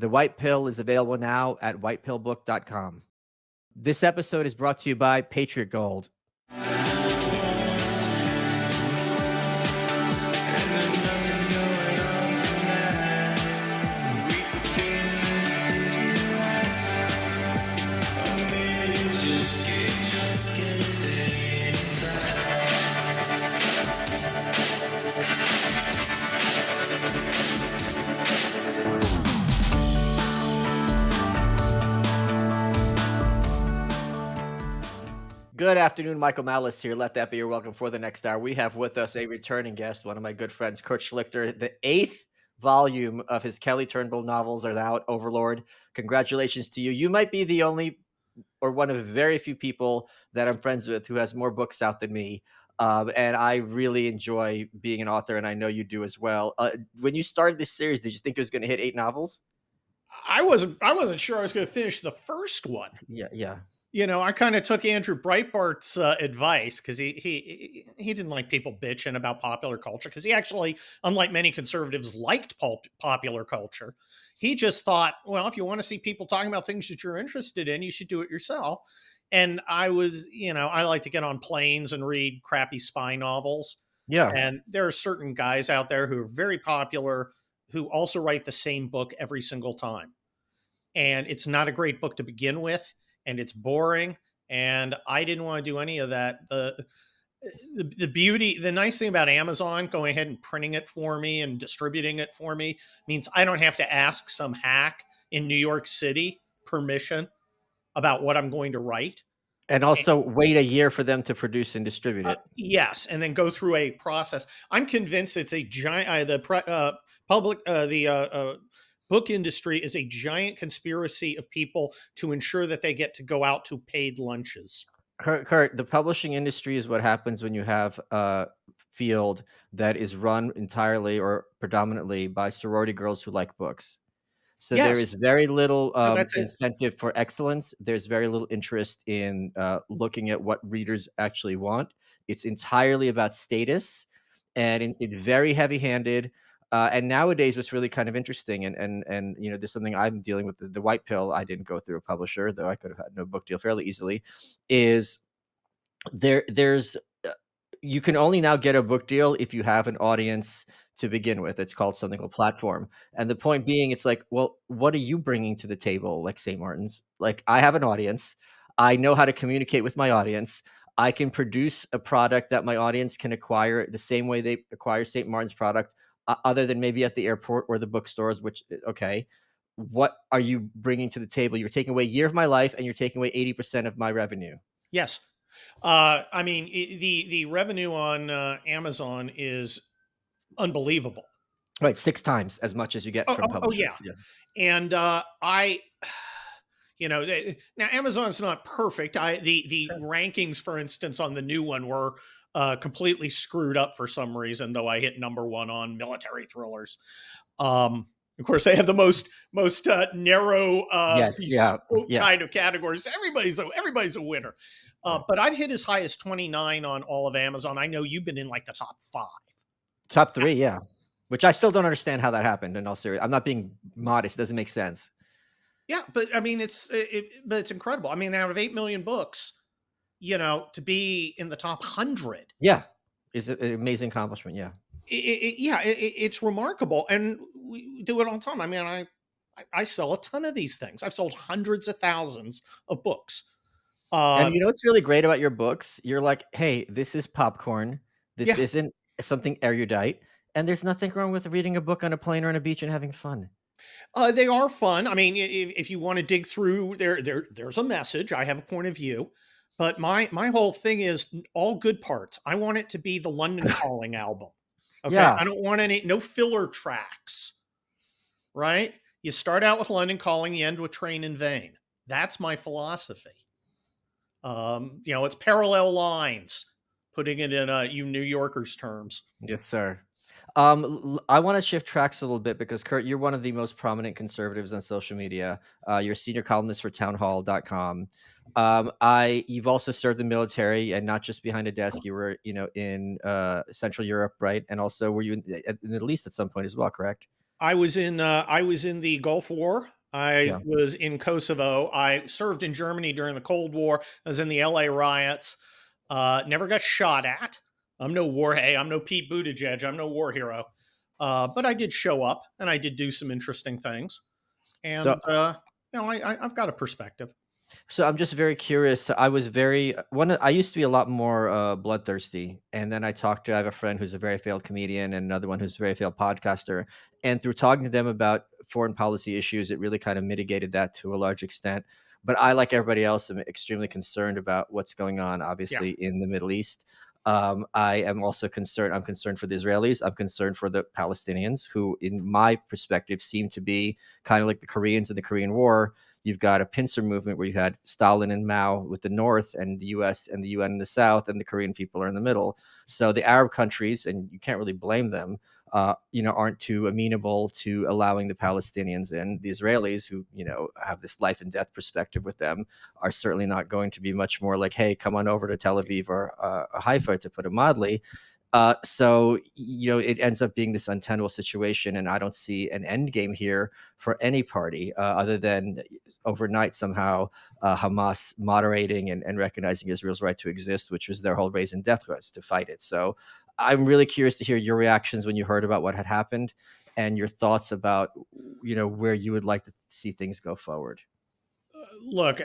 The White Pill is available now at whitepillbook.com. This episode is brought to you by Patriot Gold. Good afternoon, Michael Malice here. Let that be your welcome for the next hour. We have with us a returning guest, one of my good friends, Kurt Schlichter. The 8th volume of his Kelly Turnbull novels are out, Overlord. Congratulations to you. You might be the only or one of very few people that I'm friends with who has more books out than me. And I really enjoy being an author, and I know you do as well. When you started this series, did you think it was going to hit 8 novels? I wasn't sure I was going to finish the first one. Yeah. You know, I kind of took Andrew Breitbart's advice because he didn't like people bitching about popular culture, because he actually, unlike many conservatives, liked popular culture. He just thought, well, if you want to see people talking about things that you're interested in, you should do it yourself. And I like to get on planes and read crappy spy novels. Yeah. And there are certain guys out there who are very popular who also write the same book every single time. And it's not a great book to begin with, and it's boring, and I didn't want to do any of that. The beauty, the nice thing about Amazon going ahead and printing it for me and distributing it for me means I don't have to ask some hack in New York City permission about what I'm going to write. And also wait a year for them to produce and distribute it. Yes, and then go through a process. I'm convinced it's a giant. The book industry is a giant conspiracy of people to ensure that they get to go out to paid lunches. Kurt, the publishing industry is what happens when you have a field that is run entirely or predominantly by sorority girls who like books. So there is very little incentive for excellence. There's very little interest in looking at what readers actually want. It's entirely about status, and it's very heavy-handed. And nowadays, what's really kind of interesting, and you know, there's something I'm dealing with, the White Pill. I didn't go through a publisher, though I could have had no book deal fairly easily. Is there's you can only now get a book deal if you have an audience to begin with. It's called something called platform. And the point being, it's like, well, what are you bringing to the table? Like St. Martin's, like, I have an audience. I know how to communicate with my audience. I can produce a product that my audience can acquire the same way they acquire St. Martin's product, other than maybe at the airport or the bookstores, which, okay, what are you bringing to the table? You're taking away a year of my life, and you're taking away 80% of my revenue. Yes. I mean, the revenue on Amazon is unbelievable. Right, 6 times as much as you get from publishers. Oh, yeah. And now Amazon's not perfect. The rankings, for instance, on the new one were completely screwed up for some reason, though I hit #1 on military thrillers. Of course, they have the most narrow kind of categories. Everybody's a winner. But I've hit as high as 29 on all of Amazon. I know you've been in like the top 5. Top 3, yeah. Which I still don't understand how that happened, in all seriousness. I'm not being modest. It doesn't make sense. Yeah, but I mean, it's incredible. I mean, out of 8 million books, you know, to be in the top 100. Yeah, is an amazing accomplishment, yeah. It's remarkable. And we do it all the time. I mean, I sell a ton of these things. I've sold hundreds of thousands of books. And you know what's really great about your books? You're like, hey, this is popcorn. This isn't something erudite. And there's nothing wrong with reading a book on a plane or on a beach and having fun. They are fun. I mean, if you want to dig through, there's a message. I have a point of view. But my whole thing is all good parts. I want it to be the London Calling album. Okay. Yeah. I don't want no filler tracks. Right? You start out with London Calling, you end with Train in Vain. That's my philosophy. It's parallel lines, putting it in you New Yorkers terms. Yes, sir. I want to shift tracks a little bit because, Kurt, you're one of the most prominent conservatives on social media. You're a senior columnist for townhall.com. You've also served the military, and not just behind a desk. You were, in Central Europe, right? And also, were you in the Middle East at some point as well, correct? I was in the Gulf War. I Yeah. was in Kosovo. I served in Germany during the Cold War. I was in the LA riots. Never got shot at. I'm no war. Hey, I'm no Pete Buttigieg. I'm no war hero. But I did show up and I did do some interesting things. So And I've got a perspective. So I'm just very curious. I was very one. I used to be a lot more bloodthirsty, and then I have a friend who's a very failed comedian, and another one who's a very failed podcaster. And through talking to them about foreign policy issues, it really kind of mitigated that to a large extent. But I, like everybody else, am extremely concerned about what's going on, Yeah. obviously, in the Middle East. I am also concerned. I'm concerned for the Israelis. I'm concerned for the Palestinians, who, in my perspective, seem to be kind of like the Koreans in the Korean War. You've got a pincer movement where you had Stalin and Mao with the North, and the US and the UN in the South, and the Korean people are in the middle. So the Arab countries, and you can't really blame them, aren't too amenable to allowing the Palestinians in. The Israelis, who, have this life and death perspective with them, are certainly not going to be much more like, hey, come on over to Tel Aviv or Haifa, to put it mildly. So it ends up being this untenable situation, and I don't see an end game here for any party other than overnight somehow Hamas moderating and recognizing Israel's right to exist, which was their whole raison d'etre, was to fight it. So I'm really curious to hear your reactions when you heard about what had happened, and your thoughts about where you would like to see things go forward. Look,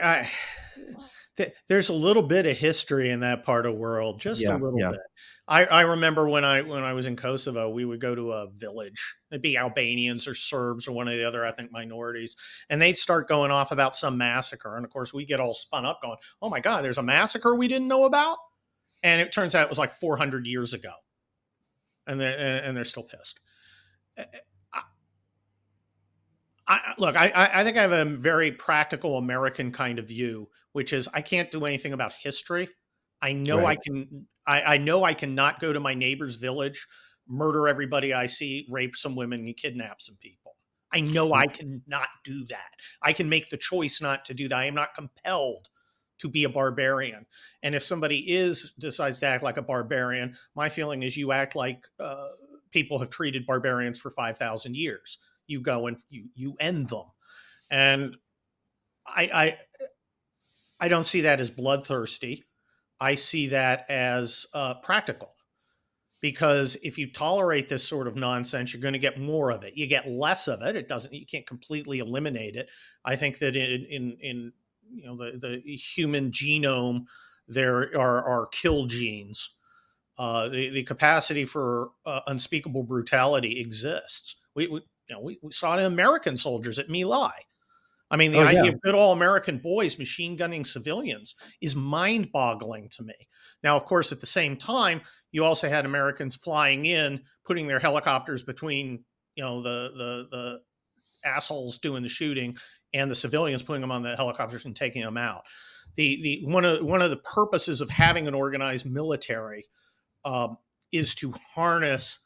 there's a little bit of history in that part of the world, just a Yeah, little yeah, bit. I remember when I was in Kosovo, we would go to a village. It'd be Albanians or Serbs or one of the other ethnic minorities, and they'd start going off about some massacre. And of course, we get all spun up, going, "Oh my God, there's a massacre we didn't know about!" And it turns out it was like 400 years ago, and they're still pissed. I think I have a very practical American kind of view, which is I can't do anything about history. I know right. I can. I know I cannot go to my neighbor's village, murder everybody I see, rape some women, and kidnap some people. I know I cannot do that. I can make the choice not to do that. I am not compelled to be a barbarian. And if somebody decides to act like a barbarian, my feeling is you act like people have treated barbarians for 5,000 years. You go and you end them. And I I don't see that as bloodthirsty. I see that as practical, because if you tolerate this sort of nonsense, you're going to get more of it. You get less of it. It doesn't. You can't completely eliminate it. I think that in the human genome there are kill genes. The capacity for unspeakable brutality exists. We saw it in American soldiers at My Lai. I mean, the Oh yeah. idea of good all American boys machine gunning civilians is mind boggling to me. Now, of course, at the same time, you also had Americans flying in, putting their helicopters between, the assholes doing the shooting and the civilians, putting them on the helicopters and taking them out. The one of the purposes of having an organized military um, is to harness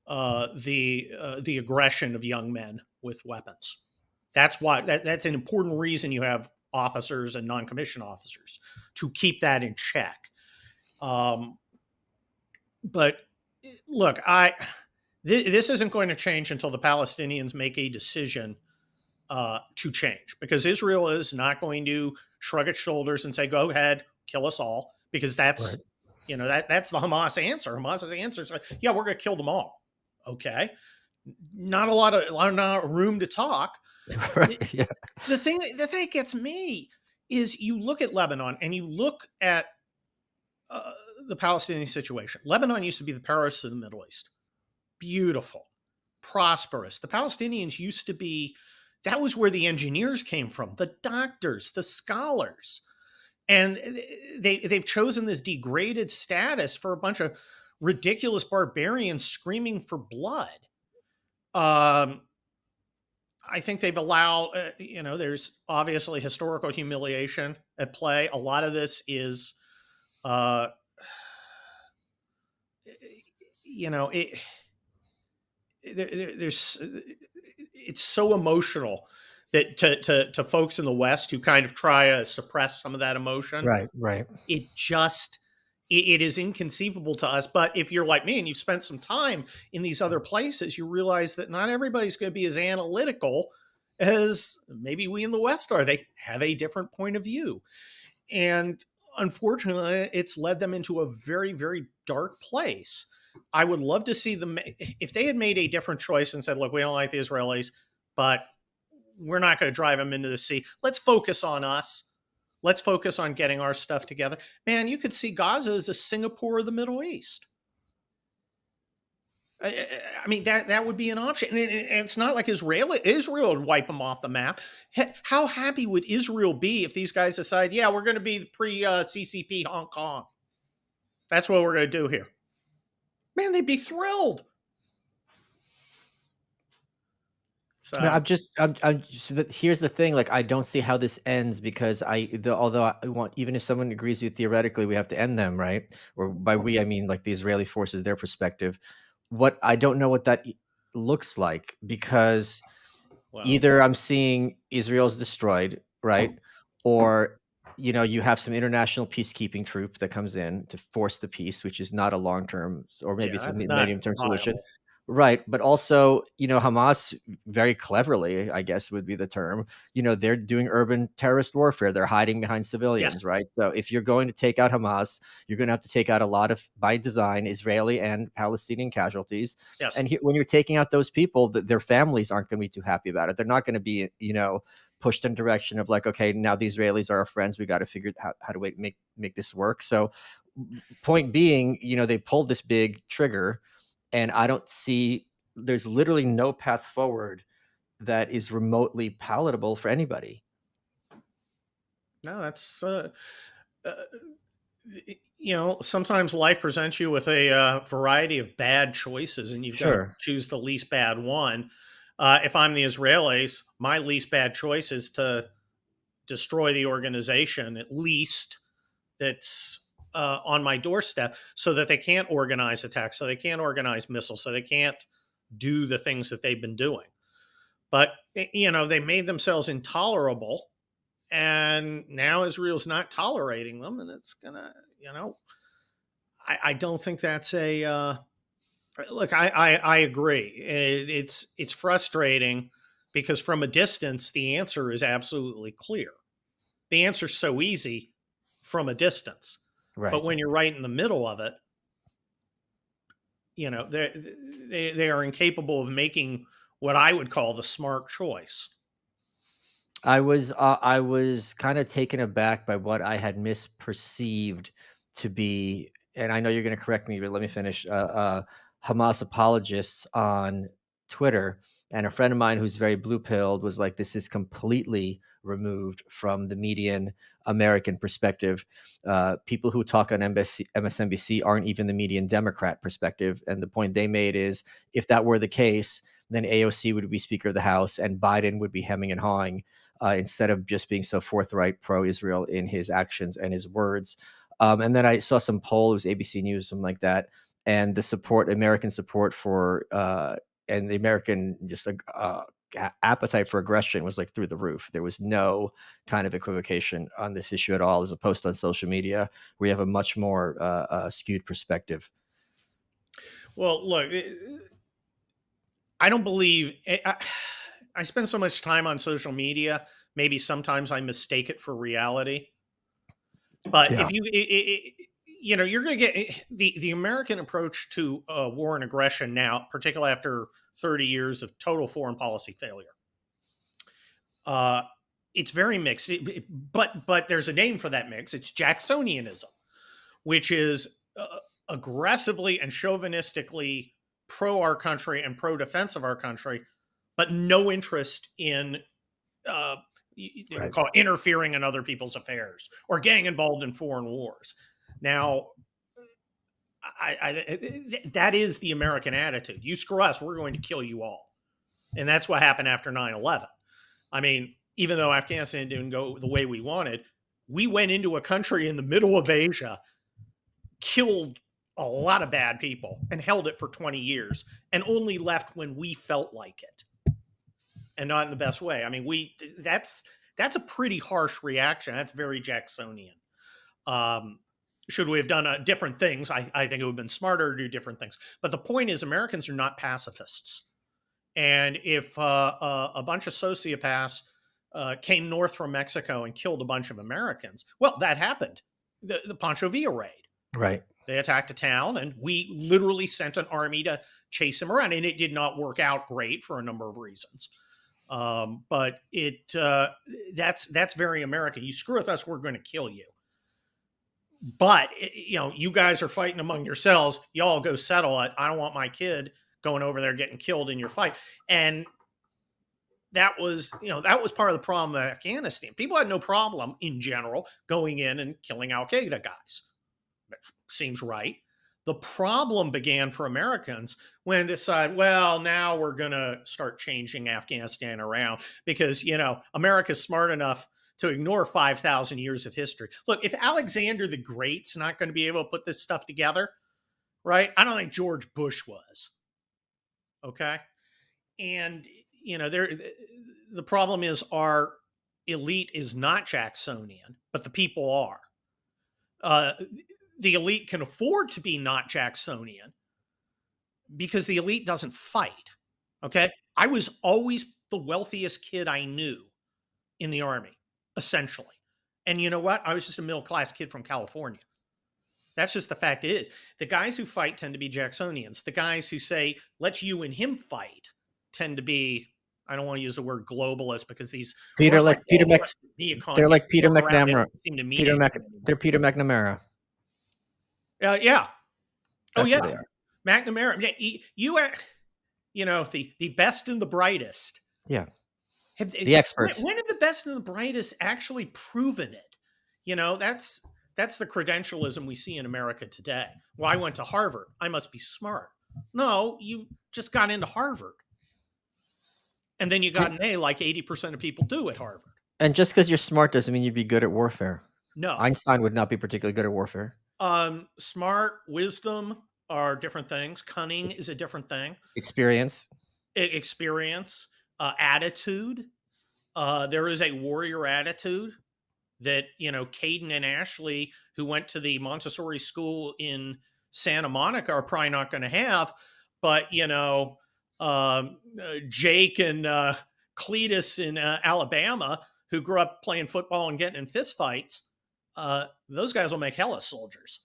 the aggression of young men with weapons. That's why that's an important reason you have officers and non-commissioned officers, to keep that in check. Um, but look, this isn't going to change until the Palestinians make a decision to change, because Israel is not going to shrug its shoulders and say, "Go ahead, kill us all," because Right. that's the Hamas answer. Hamas's answer is, "Yeah, we're going to kill them all." Okay, not room to talk. Right. Yeah. The thing that gets me is you look at Lebanon and you look at uh, the Palestinian situation. Lebanon used to be the Paris of the Middle East. Beautiful, prosperous. The Palestinians used to be, that was where the engineers came from, the doctors, the scholars. And they've chosen this degraded status for a bunch of ridiculous barbarians screaming for blood. Um, I think they've allowed, there's obviously historical humiliation at play. A lot of this is, uh, it, there's, it's so emotional that to folks in the West who kind of try to suppress some of that emotion, Right. Right. it just it is inconceivable to us. But if you're like me and you've spent some time in these other places, you realize that not everybody's going to be as analytical as maybe we in the West are. They have a different point of view. And unfortunately, it's led them into a very, very dark place. I would love to see them if they had made a different choice and said, look, we don't like the Israelis, but we're not going to drive them into the sea. Let's focus on us. Let's focus on getting our stuff together. Man, you could see Gaza as a Singapore of the Middle East. I mean, that would be an option. And it's not like Israel would wipe them off the map. How happy would Israel be if these guys decide, yeah, we're going to be pre CCP Hong Kong? That's what we're going to do here. Man, they'd be thrilled. So but here's the thing, like, I don't see how this ends because although I want, even if someone agrees with you theoretically, we have to end them, right? Or by we, I mean like the Israeli forces, their perspective. What I don't know what that looks like, because well, either I'm seeing Israel's destroyed, right? Or, you have some international peacekeeping troop that comes in to force the peace, which is not a long term, or maybe yeah, it's a that's not medium term solution. viable. Right. But also, Hamas, very cleverly, I guess would be the term, they're doing urban terrorist warfare. They're hiding behind Yes, civilians, right? So if you're going to take out Hamas, you're going to have to take out a lot of, by design, Israeli and Palestinian casualties. yes, And when you're taking out those people, their families aren't going to be too happy about it. They're not going to be, pushed in direction of like, okay, now the Israelis are our friends. We got to figure out how to make this work. So point being, they pulled this big trigger, and I don't see, there's literally no path forward that is remotely palatable for anybody. no, that's uh, sometimes life presents you with a variety of bad choices, and you've got to Sure. choose the least bad one. If I'm the Israelis, my least bad choice is to destroy the organization, at least that's on my doorstep, so that they can't organize attacks, so they can't organize missiles, so they can't do the things that they've been doing. But, they made themselves intolerable, and now Israel's not tolerating them, and it's gonna, I don't think that's a look. I agree. It's frustrating because from a distance, the answer is absolutely clear. The answer's so easy from a distance, but Right. when you're right in the middle of it, they are incapable of making what I would call the smart choice. I was kind of taken aback by what I had misperceived to be, and I know you're going to correct me, but let me finish. Hamas apologists on Twitter, and a friend of mine who's very blue pilled was like, "This is completely removed from the median American perspective. People who talk on MSNBC aren't even the median Democrat perspective." And the point they made is, if that were the case, then AOC would be Speaker of the House, and Biden would be hemming and hawing, instead of just being so forthright pro-Israel in his actions and his words. And then I saw some poll, it was ABC News, something like that, and the American support for, and the American just appetite for aggression was like through the roof. There was no kind of equivocation on this issue at all, as opposed to on social media, where you have a much more skewed perspective. Well, look, I don't believe I spend so much time on social media. Maybe sometimes I mistake it for reality. But Yeah. if you're going to get the American approach to war and aggression now, particularly after 30 years of total foreign policy failure. Uh, it's very mixed, but there's a name for that mix. It's Jacksonianism, which is aggressively and chauvinistically pro our country and pro defense of our country, but no interest in they would Right. call it interfering in other people's affairs or getting involved in foreign wars. Now, that is the American attitude. You screw us, we're going to kill you all. And that's what happened after 9/11. I mean, even though Afghanistan didn't go the way we wanted, we went into a country in the middle of Asia, killed a lot of bad people, and held it for 20 years, and only left when we felt like it, and not in the best way. I mean, that's a pretty harsh reaction. That's very Jacksonian. Um, Should we have done different things? I think it would have been smarter to do different things. But the point is, Americans are not pacifists. And if a bunch of sociopaths came north from Mexico and killed a bunch of Americans, well, that happened. The Pancho Villa raid. Right. They attacked a town, and we literally sent an army to chase him around. And it did not work out great for a number of reasons. But that's very American. You screw with us, we're going to kill you. But you guys are fighting among yourselves. Y'all go settle it. I don't want my kid going over there getting killed in your fight. And that was part of the problem of Afghanistan. People had no problem in general going in and killing Al Qaeda guys. That seems right. The problem began for Americans when they decided, well, now we're going to start changing Afghanistan around because, America's smart enough to ignore 5,000 years of history. Look, if Alexander the Great's not going to be able to put this stuff together, right? I don't think George Bush was. Okay. And, the problem is our elite is not Jacksonian, but the people are. The elite can afford to be not Jacksonian because the elite doesn't fight. Okay. I was always the wealthiest kid I knew in the Army, essentially. And you know what? I was just a middle class kid from California. That's just the fact is. The guys who fight tend to be Jacksonians. The guys who say, let's you and him fight tend to be, I don't want to use the word globalist because these Peter, words like Peter Mc, neocon they're like Peter thrown around, they McNamara. don't seem to mean anything They're anymore. Peter McNamara. Yeah. Oh, That's yeah. who they are. McNamara. The best and the brightest. Yeah. The experts. When have the best and the brightest actually proven it? That's the credentialism we see in America today. Well, I went to Harvard. I must be smart. No, you just got into Harvard. And then you got an A like 80% of people do at Harvard. And just because you're smart doesn't mean you'd be good at warfare. No. Einstein would not be particularly good at warfare. Smart, wisdom are different things. Cunning is a different thing. Experience. Attitude. There is a warrior attitude that, Caden and Ashley, who went to the Montessori school in Santa Monica, are probably not going to have. But, Jake and Cletus in Alabama, who grew up playing football and getting in fistfights, those guys will make hella soldiers.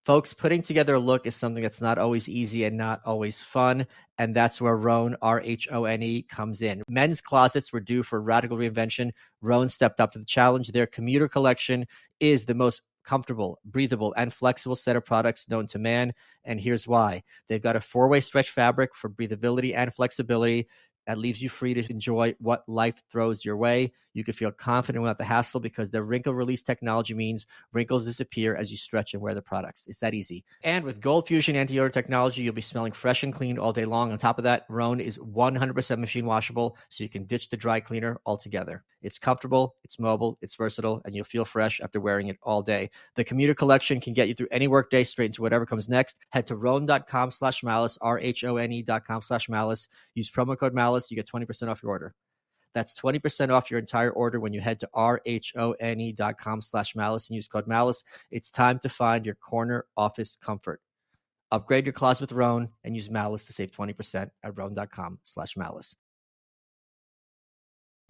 Folks, putting together a look is something that's not always easy and not always fun, and that's where Rhone, R-H-O-N-E, comes in. Men's closets were due for radical reinvention. Rhone stepped up to the challenge. Their commuter collection is the most comfortable, breathable, and flexible set of products known to man, and here's why. They've got a 4-way stretch fabric for breathability and flexibility that leaves you free to enjoy what life throws your way. You can feel confident without the hassle because their wrinkle release technology means wrinkles disappear as you stretch and wear the products. It's that easy. And with Gold Fusion anti-odor technology, you'll be smelling fresh and clean all day long. On top of that, Rhone is 100% machine washable, so you can ditch the dry cleaner altogether. It's comfortable, it's mobile, it's versatile, and you'll feel fresh after wearing it all day. The commuter collection can get you through any workday straight into whatever comes next. Head to rhone.com/malice, RHONE.com/malice. Use promo code malice. You get 20% off your order. That's 20% off your entire order when you head to RHONE.com/malice and use code malice. It's time to find your corner office comfort. Upgrade your closet with Rhone and use malice to save 20% at rhone.com/malice.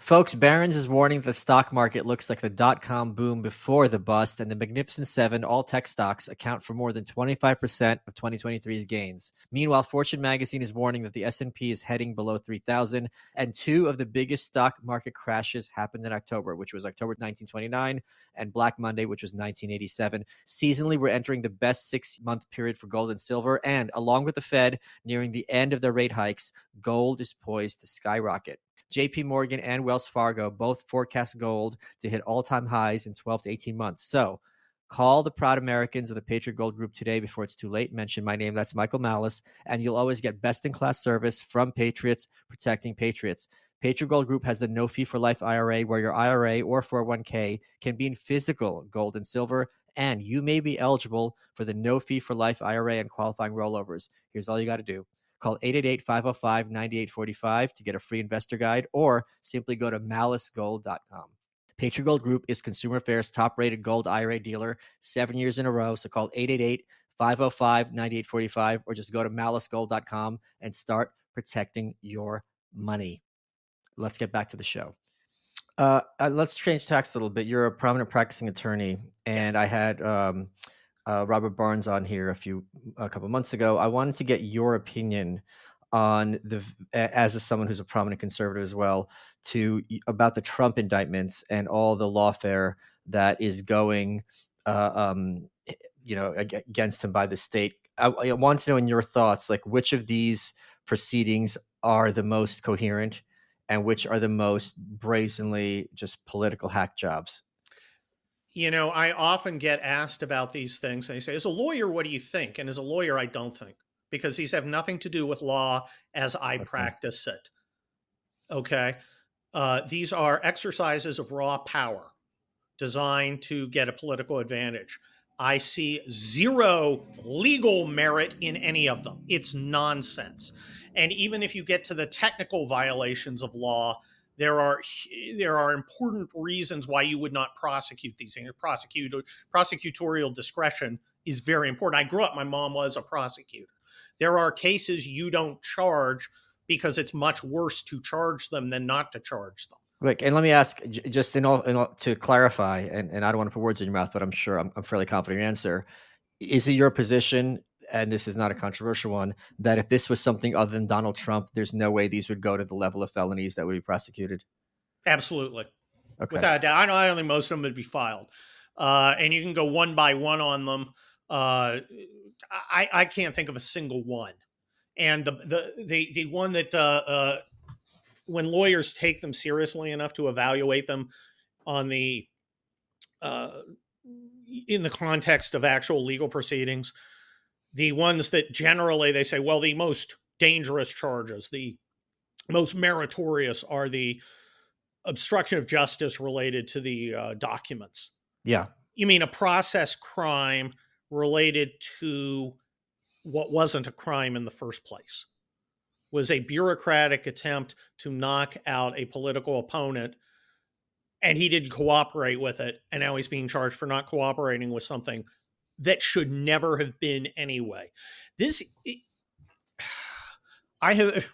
Folks, Barron's is warning that the stock market looks like the dot-com boom before the bust, and the Magnificent Seven, all tech stocks, account for more than 25% of 2023's gains. Meanwhile, Fortune magazine is warning that the S&P is heading below 3,000, and 2 of the biggest stock market crashes happened in October, which was October 1929, and Black Monday, which was 1987. Seasonally, we're entering the best 6-month period for gold and silver, and along with the Fed nearing the end of their rate hikes, gold is poised to skyrocket. JP Morgan and Wells Fargo both forecast gold to hit all-time highs in 12 to 18 months. So call the proud Americans of the Patriot Gold Group today before it's too late. Mention my name, that's Michael Malice, and you'll always get best-in-class service from Patriots protecting Patriots. Patriot Gold Group has the no fee for life IRA, where your IRA or 401k can be in physical gold and silver, and you may be eligible for the no fee for life IRA and qualifying rollovers. Here's all you got to do. Call 888-505-9845 to get a free investor guide, or simply go to malicegold.com. Patriot Gold Group is Consumer Affairs' top-rated gold IRA dealer 7 years in a row. So call 888-505-9845 or just go to malicegold.com and start protecting your money. Let's get back to the show. Let's change tacks a little bit. You're a prominent practicing attorney, Yes. and I had Robert Barnes on here a couple months ago. I wanted to get your opinion on as someone who's a prominent conservative as well, about the Trump indictments and all the lawfare that is going, against him by the state. I want to know, in your thoughts, like, which of these proceedings are the most coherent and which are the most brazenly just political hack jobs? I often get asked about these things. And they say, as a lawyer, what do you think? And as a lawyer, I don't think, because these have nothing to do with law as I Okay. practice it. Okay. These are exercises of raw power designed to get a political advantage. I see zero legal merit in any of them. It's nonsense. And even if you get to the technical violations of law, there are important reasons why you would not prosecute these things. Prosecutorial discretion is very important. I grew up, my mom was a prosecutor. There are cases you don't charge because it's much worse to charge them than not to charge them. Like, and let me ask, just in all to clarify, and I don't want to put words in your mouth, but I'm fairly confident in your answer. Is it your position, and this is not a controversial one, that if this was something other than Donald Trump, there's no way these would go to the level of felonies that would be prosecuted? Absolutely. Okay. Without a doubt. I don't think most of them would be filed. And you can go one by one on them. I can't think of a single one. And the one that when lawyers take them seriously enough to evaluate them on the uh, in the context of actual legal proceedings, the ones that generally they say, well, the most dangerous charges, the most meritorious, are the obstruction of justice related to the documents. Yeah. You mean a process crime related to what wasn't a crime in the first place? Was a bureaucratic attempt to knock out a political opponent, and he didn't cooperate with it, and now he's being charged for not cooperating with something that should never have been anyway. This I have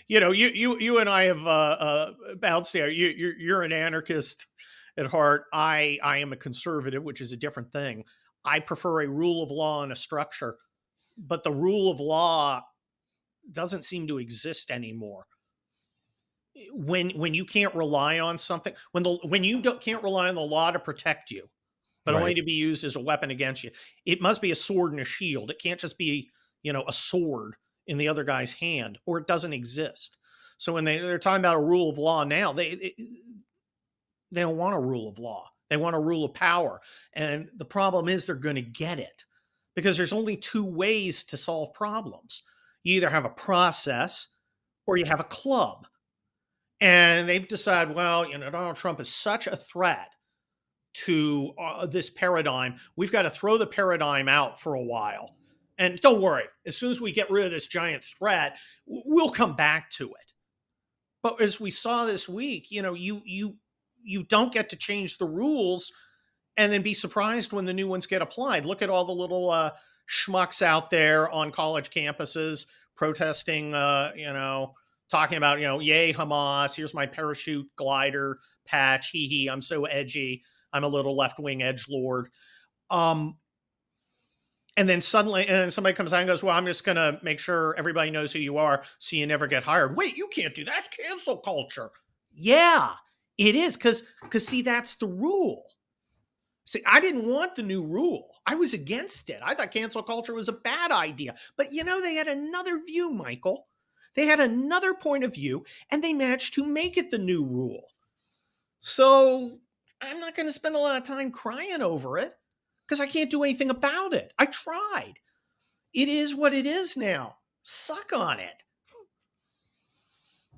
you and I have bounced there. You're an anarchist at heart. I am a conservative, which is a different thing. I prefer a rule of law and a structure, but the rule of law doesn't seem to exist anymore. When you can't rely on something, when you can't rely on the law to protect you, but only Right. to be used as a weapon against you, it must be a sword and a shield. It can't just be a sword in the other guy's hand, or it doesn't exist. So when they're talking about a rule of law now, they don't want a rule of law. They want a rule of power. And the problem is they're going to get it, because there's only two ways to solve problems. You either have a process or you have a club. And they've decided, well, Donald Trump is such a threat to this paradigm. We've got to throw the paradigm out for a while. And don't worry, as soon as we get rid of this giant threat, we'll come back to it. But as we saw this week, you don't get to change the rules and then be surprised when the new ones get applied. Look at all the little schmucks out there on college campuses protesting, talking about, yay Hamas, here's my parachute glider patch, hee hee, I'm so edgy, I'm a little left wing edge lord. And then suddenly, and somebody comes out and goes, well, I'm just going to make sure everybody knows who you are so you never get hired. Wait, you can't do that. That's cancel culture. Yeah, it is. Because see, that's the rule. See, I didn't want the new rule. I was against it. I thought cancel culture was a bad idea. But they had another view, Michael. They had another point of view, and they managed to make it the new rule. So I'm not going to spend a lot of time crying over it, because I can't do anything about it. I tried. It is what it is now. Suck on it.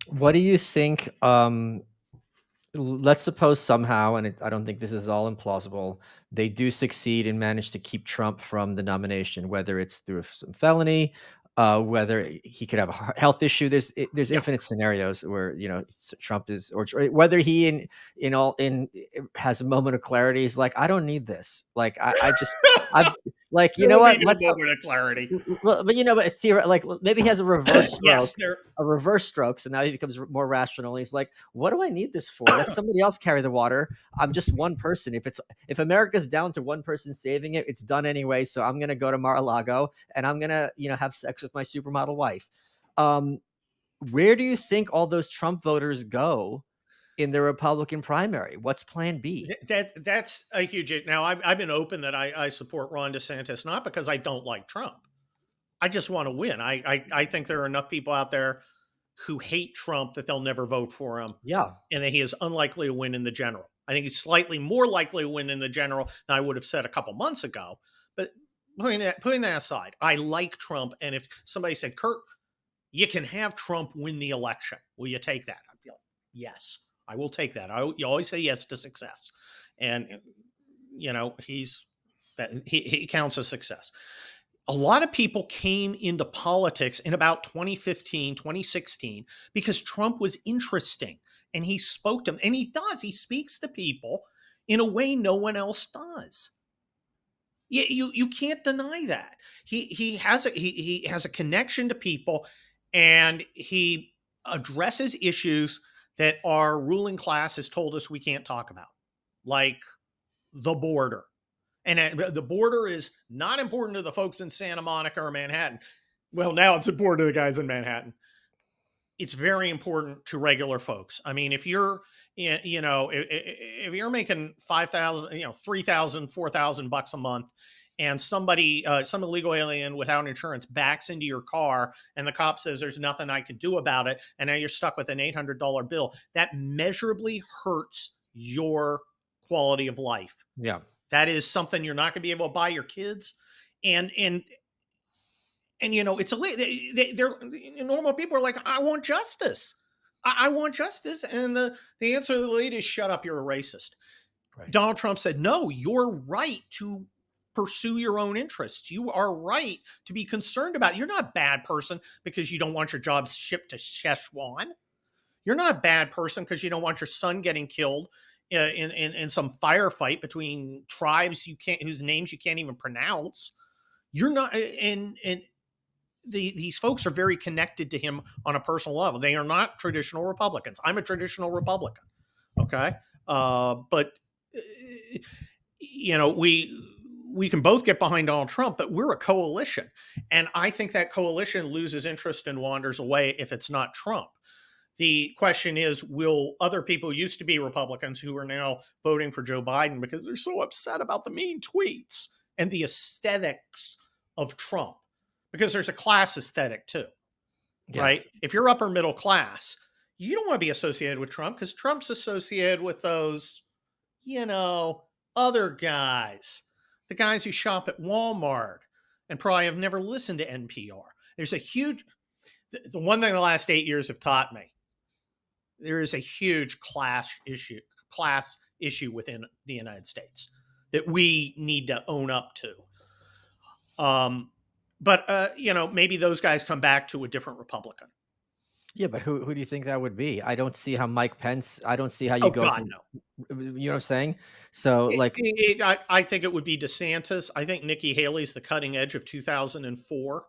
What do you think? Let's suppose somehow, and I don't think this is all implausible, they do succeed and manage to keep Trump from the nomination, whether it's through some felony, whether he could have a health issue. There's Yeah. infinite scenarios where, Trump is, or whether he has a moment of clarity. He's like, I don't need this. Like, I've like, you know There'll be what? no moment of clarity. Well, but like maybe he has a reverse Yes, stroke, there. so now he becomes more rational. He's like, "What do I need this for? Let somebody else carry the water. I'm just one person. If America's down to one person saving it, it's done anyway. So I'm gonna go to Mar-a-Lago and I'm gonna, have sex with my supermodel wife." Um, where do you think all those Trump voters go in the Republican primary? What's Plan B? That's a huge. Now I've been open that I support Ron DeSantis, not because I don't like Trump. I just want to win. I think there are enough people out there who hate Trump that they'll never vote for him, Yeah, and that he is unlikely to win in the general. I think he's slightly more likely to win in the general than I would have said a couple months ago. But putting that aside, I like Trump. And if somebody said, Kurt, you can have Trump win the election, will you take that? I'd be like, yes, I will take that. You always say yes to success. And, he counts as success. A lot of people came into politics in about 2015, 2016, because Trump was interesting and he spoke to them. And he speaks to people in a way no one else does. You can't deny that. He has a connection to people, and he addresses issues that our ruling class has told us we can't talk about, like the border. And the border is not important to the folks in Santa Monica or Manhattan. Well, now it's important to the guys in Manhattan. It's very important to regular folks. I mean, if you're, if you're making 5,000, 3,000, 4,000 bucks a month, and some illegal alien without insurance backs into your car, and the cop says there's nothing I can do about it, and now you're stuck with an $800 bill, that measurably hurts your quality of life. yeah. That is something you're not going to be able to buy your kids. And it's they're normal people are like, I want justice. I want justice. And the answer to the lady is, shut up, you're a racist. Right. Donald Trump said, no, you're right to pursue your own interests. You are right to be concerned about it. You're not a bad person because you don't want your job shipped to Szechuan. You're not a bad person because you don't want your son getting killed in some firefight between tribes whose names you can't even pronounce. You're not, and these folks are very connected to him on a personal level. They are not traditional Republicans. I'm a traditional Republican. Okay. But we can both get behind Donald Trump, but we're a coalition. And I think that coalition loses interest and wanders away if it's not Trump. The question is, will other people who used to be Republicans who are now voting for Joe Biden because they're so upset about the mean tweets and the aesthetics of Trump? Because there's a class aesthetic too, right? Yes. If you're upper middle class, you don't want to be associated with Trump because Trump's associated with those, other guys, the guys who shop at Walmart and probably have never listened to NPR. There's a huge, the one thing the last 8 years have taught me, there is a huge class issue within the United States that we need to own up to. But maybe those guys come back to a different Republican. Yeah, but who do you think that would be? I don't see how Mike Pence. I don't see how you Oh go God, from. no. You know what I'm saying? So like, I think it would be DeSantis. I think Nikki Haley's the cutting edge of 2004.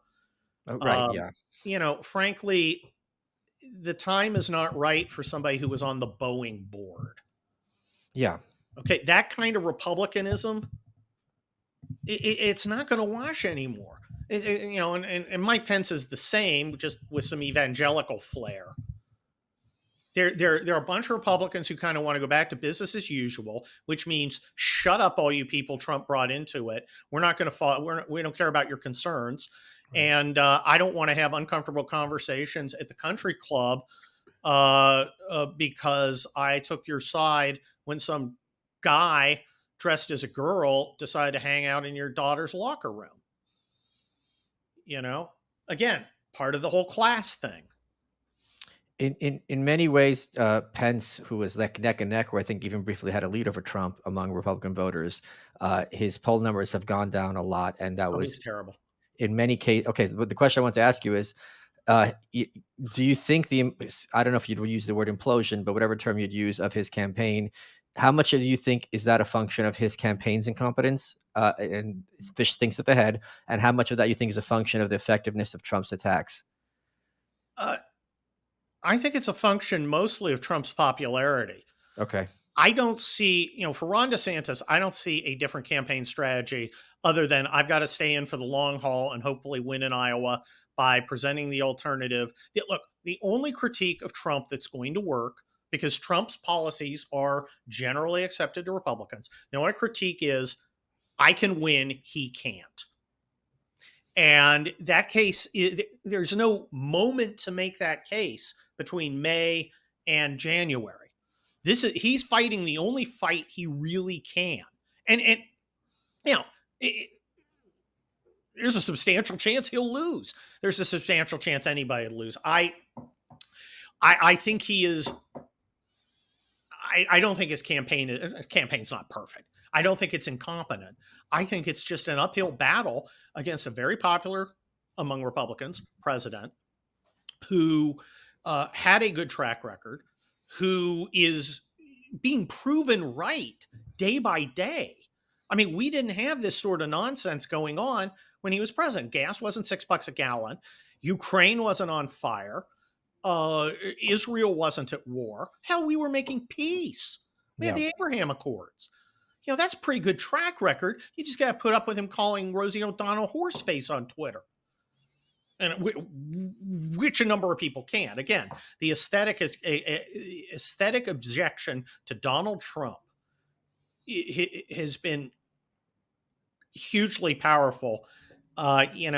right, Um, yeah, Frankly, the time is not right for somebody who was on the Boeing board. yeah, Okay, that kind of republicanism, it's not going to wash anymore. And Mike Pence is the same, just with some evangelical flair. There are a bunch of Republicans who kind of want to go back to business as usual, which means shut up, all you people Trump brought into it. We're not going to follow. We don't care about your concerns, right. and I don't want to have uncomfortable conversations at the country club because I took your side when some guy dressed as a girl decided to hang out in your daughter's locker room. Again, part of the whole class thing. In many ways, Pence, who was like neck and neck, or I think even briefly had a lead over Trump among Republican voters, his poll numbers have gone down a lot, and that Oh, was he's terrible. in many cases. Okay, but the question I want to ask you is, do you think I don't know if you'd use the word implosion, but whatever term you'd use of his campaign, how much do you think is that a function of his campaign's incompetence and fish stinks at the head, and how much of that you think is a function of the effectiveness of Trump's attacks? Uh, I think it's a function mostly of Trump's popularity. Okay. I don't see, for Ron DeSantis, I don't see a different campaign strategy other than I've got to stay in for the long haul and hopefully win in Iowa by presenting the alternative. Look, the only critique of Trump that's going to work, because Trump's policies are generally accepted to Republicans, the only critique is I can win, he can't. And that case, there's no moment to make that case between May and January. He's fighting the only fight he really can, and you know, there's a substantial chance he'll lose. There's a substantial chance anybody will lose. I think he is. I don't think his campaign's not perfect. I don't think it's incompetent. I think it's just an uphill battle against a very popular among Republicans president who had a good track record, who is being proven right day by day. I mean, we didn't have this sort of nonsense going on when he was president. Gas wasn't $6 a gallon. Ukraine wasn't on fire. Israel wasn't at war. Hell, we were making peace. We had Yeah. the Abraham Accords. That's a pretty good track record. You just got to put up with him calling Rosie O'Donnell horseface on Twitter. And which a number of people can. Again, the aesthetic objection to Donald Trump has been hugely powerful. Being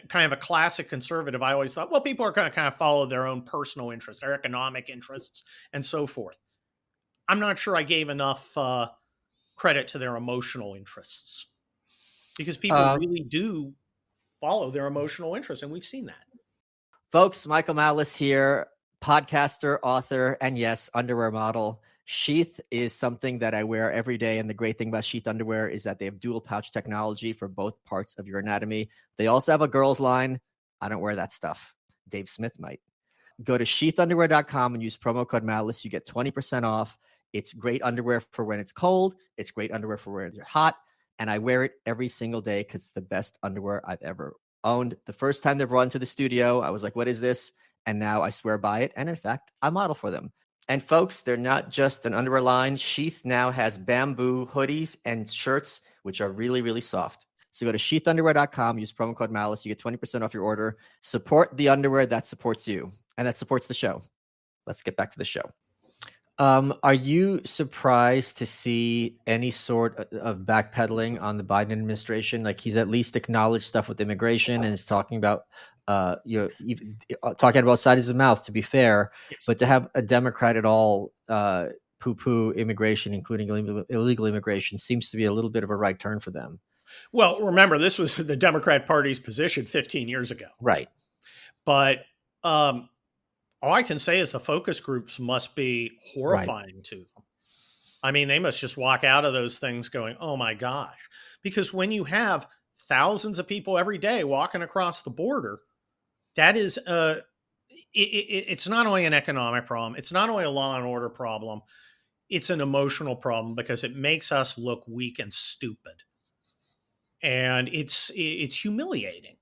kind of a classic conservative, I always thought, well, people are going to kind of follow their own personal interests, their economic interests, and so forth. I'm not sure I gave enough credit to their emotional interests, because people really do follow their emotional interests, and we've seen that. Folks, Michael Malice here, podcaster, author, and yes, underwear model. Sheath is something that I wear every day, and the great thing about Sheath underwear is that they have dual pouch technology for both parts of your anatomy. They also have a girls line. I don't wear that stuff. Dave Smith might. Go to sheathunderwear.com and use promo code Malice. You get 20% off. It's great underwear for when it's cold. It's great underwear for when it's hot. And I wear it every single day because it's the best underwear I've ever owned. The first time they brought into the studio, I was like, what is this? And now I swear by it. And in fact, I model for them. And folks, they're not just an underwear line. Sheath now has bamboo hoodies and shirts, which are really, really soft. So go to sheathunderwear.com, use promo code Malice. You get 20% off your order. Support the underwear that supports you and that supports the show. Let's get back to the show. Are you surprised to see any sort of backpedaling on the Biden administration? Like, he's at least acknowledged stuff with immigration and is talking about, even, talking about both sides of his mouth, to be fair. Yes. But to have a Democrat at all poo-poo immigration, including illegal immigration, seems to be a little bit of a right turn for them. Well, remember, this was the Democrat Party's position 15 years ago. Right. But all I can say is the focus groups must be horrifying to them. I mean, they must just walk out of those things going, oh my gosh. Because when you have thousands of people every day walking across the border, that is, it's not only an economic problem, it's not only a law and order problem, it's an emotional problem because it makes us look weak and stupid. And it's humiliating.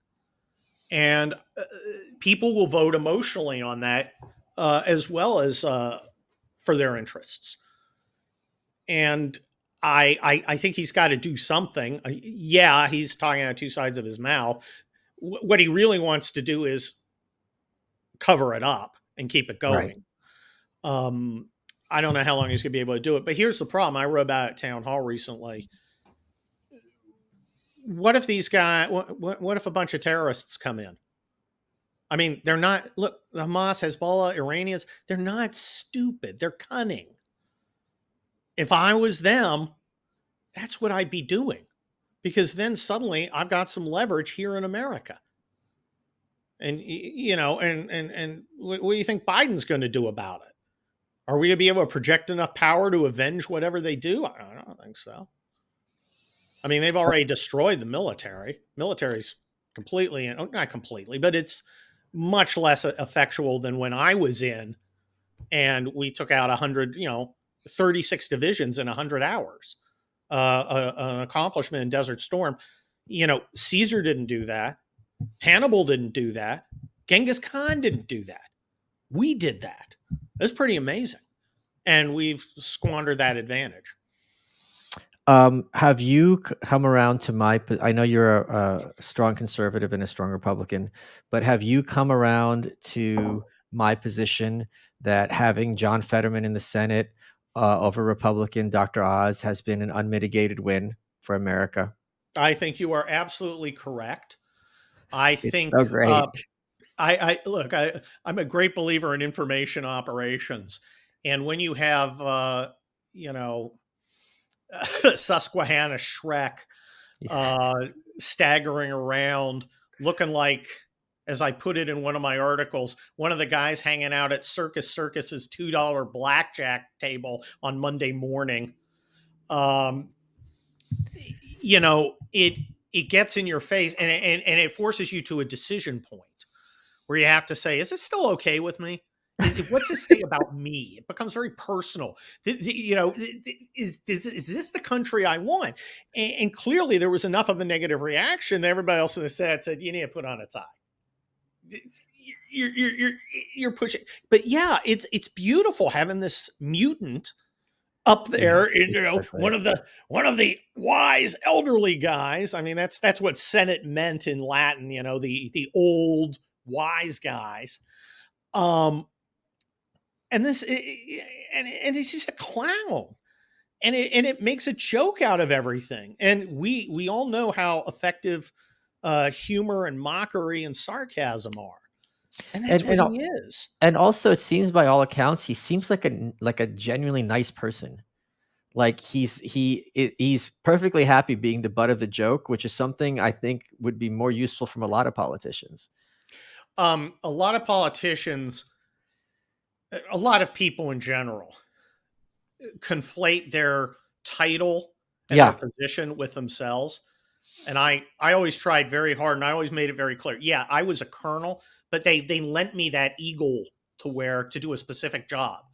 And people will vote emotionally on that as well as for their interests. And I think he's got to do something. Yeah, he's talking out two sides of his mouth. What he really wants to do is cover it up and keep it going. Right. I don't know how long he's going to be able to do it. But here's the problem. I wrote about it at Town Hall recently. What if these guys, what if a bunch of terrorists come in? I mean, they're not, look, Hamas, Hezbollah, Iranians, they're not stupid. They're cunning. If I was them, that's what I'd be doing. Because then suddenly I've got some leverage here in America. And, and what do you think Biden's going to do about it? Are we going to be able to project enough power to avenge whatever they do? I don't think so. I mean, they've already destroyed the military. Military's completely, not completely, but it's much less effectual than when I was in, and we took out 100, 36 divisions in 100 hours. An accomplishment in Desert Storm. Caesar didn't do that. Hannibal didn't do that. Genghis Khan didn't do that. We did that. That's pretty amazing. And we've squandered that advantage. Have you come around to I know you're a strong conservative and a strong Republican, but have you come around to my position that having John Fetterman in the Senate over Republican Dr. Oz has been an unmitigated win for America? I think you are absolutely correct. I It's think so great. I look. I'm a great believer in information operations, and when you have you know Susquehanna Shrek uh, staggering around, looking like, as I put it in one of my articles, one of the guys hanging out at Circus's $2 blackjack table on Monday morning. Um, it gets in your face, and it forces you to a decision point where you have to say, is this still okay with me? What's this say about me? It becomes very personal. Is this the country I want? And clearly, there was enough of a negative reaction that everybody else in the set said, you need to put on a tie. You're pushing, but yeah, it's beautiful having this mutant up Yeah, there, it's so great. one of the wise elderly guys. I mean, that's what Senate meant in Latin. The old wise guys. Um, and this and it's just a clown, and it makes a joke out of everything. And we all know how effective humor and mockery and sarcasm are, and that's And what and he al- is. and also, it seems by all accounts, he seems like a genuinely nice person. Like he's perfectly happy being the butt of the joke, which is something I think would be more useful from a lot of politicians. A lot of politicians, a lot of people in general, conflate their title and their Yeah. position with themselves. And I always tried very hard, and I always made it very clear. Yeah, I was a colonel, but they lent me that eagle to wear to do a specific job.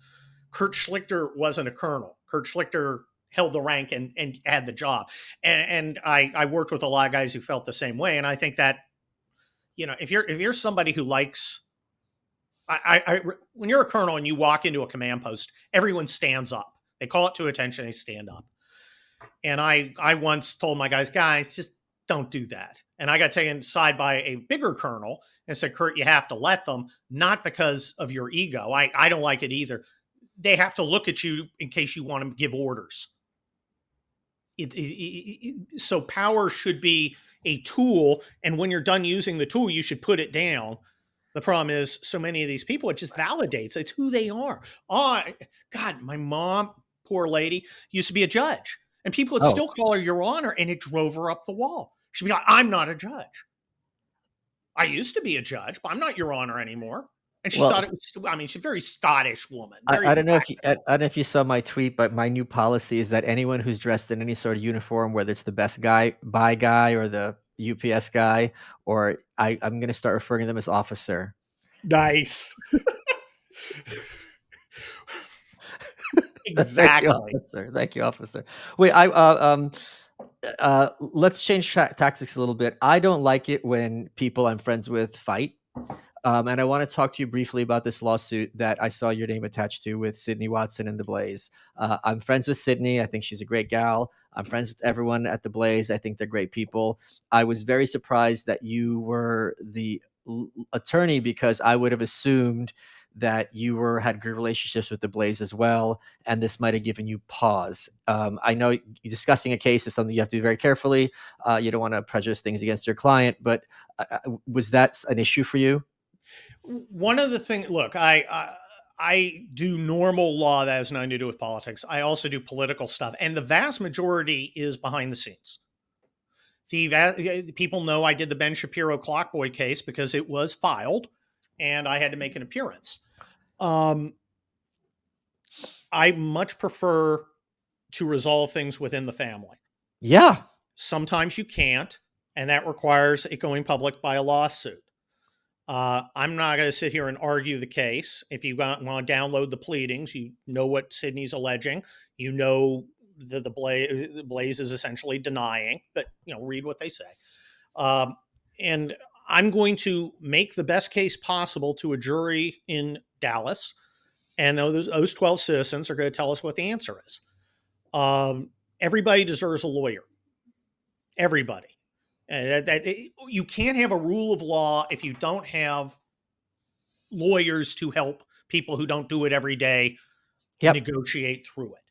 Kurt Schlichter wasn't a colonel. Kurt Schlichter held the rank and had the job. And I worked with a lot of guys who felt the same way. And I think that, if you're somebody who likes, when you're a colonel and you walk into a command post, everyone stands up. They call it to attention. They stand up. And I once told my guys, just don't do that. And I got taken aside by a bigger colonel and said, Kurt, you have to let them, not because of your ego. I don't like it either. They have to look at you in case you want to give orders. So power should be a tool. And when you're done using the tool, you should put it down. The problem is, so many of these people, it just validates. It's who they are. Oh, God, my mom, poor lady, used to be a judge. And people would Oh, still call her Your Honor, and it drove her up the wall. She'd be like, I'm not a judge. I used to be a judge, but I'm not Your Honor anymore. And she well, thought it was, I mean, she's a very Scottish woman, I very don't know black. if I don't know if you saw my tweet, but my new policy is that anyone who's dressed in any sort of uniform, whether it's the Best Buy guy or the UPS guy, or I'm gonna start referring to them as officer. Nice. Thank you, Exactly. officer. Thank you, officer. Wait, let's change tactics a little bit. I don't like it when people I'm friends with fight. And I want to talk to you briefly about this lawsuit that I saw your name attached to with Sydney Watson and the Blaze. I'm friends with Sydney. I think she's a great gal. I'm friends with everyone at the Blaze. I think they're great people. I was very surprised that you were the attorney because I would have assumed that you had good relationships with the Blaze as well, and this might have given you pause. I know discussing a case is something you have to do very carefully. You don't want to prejudice things against your client, but was that an issue for you? One of the things, look, I do normal law that has nothing to do with politics. I also do political stuff, and the vast majority is behind the scenes. The people know I did the Ben Shapiro Clockboy case because it was filed, and I had to make an appearance. Um, I much prefer to resolve things within the family. Yeah. Sometimes you can't, and that requires it going public by a lawsuit. I'm not going to sit here and argue the case. If you want to download the pleadings, you know what Sydney's alleging. You know the Blaze is essentially denying, but read what they say. And I'm going to make the best case possible to a jury in Dallas, and those 12 citizens are going to tell us what the answer is. Everybody deserves a lawyer. Everybody. You can't have a rule of law if you don't have lawyers to help people who don't do it every day negotiate through it.